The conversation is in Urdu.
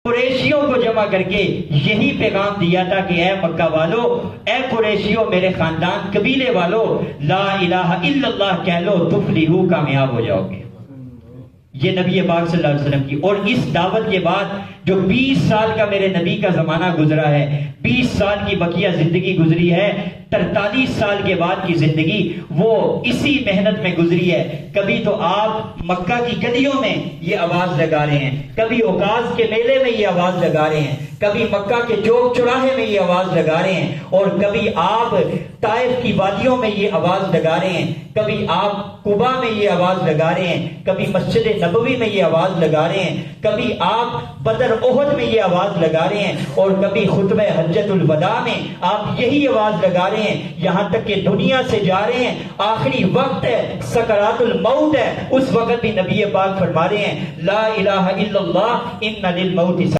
قریشیوں کو جمع کر کے یہی پیغام دیا تھا کہ اے مکہ والو، اے قریشیوں، میرے خاندان قبیلے والو، لا الہ الا اللہ کہہ لو، تفلحو، کامیاب ہو جاؤ گے۔ یہ نبی پاک صلی اللہ علیہ وسلم کی، اور اس دعوت کے بعد جو 20 سال کا میرے نبی کا زمانہ گزرا ہے، 20 سال کی بقیہ زندگی گزری ہے، 43 سال کے بعد کی زندگی وہ اسی محنت میں گزری ہے۔ کبھی تو آپ مکہ کی گلیوں میں یہ آواز لگا رہے ہیں، کبھی اوقاز کے میلے میں یہ آواز لگا رہے ہیں، کبھی مکہ کے چوک چوراہے میں یہ آواز لگا رہے ہیں، اور کبھی آپ طائف کی وادیوں میں یہ آواز لگا رہے ہیں، کبھی آپ قباء میں یہ آواز لگا رہے ہیں، کبھی مسجد نبوی میں یہ آواز لگا رہے ہیں، کبھی آپ بدر احد میں یہ آواز لگا رہے ہیں، اور کبھی خطبہ حجۃ الوداع میں آپ یہی آواز لگا رہے ہیں، یہاں تک کہ دنیا سے جا رہے ہیں، آخری وقت ہے، سکرات الموت ہے، اس وقت بھی نبی پاک فرما رہے ہیں لا الہ الا اللہ ان للموت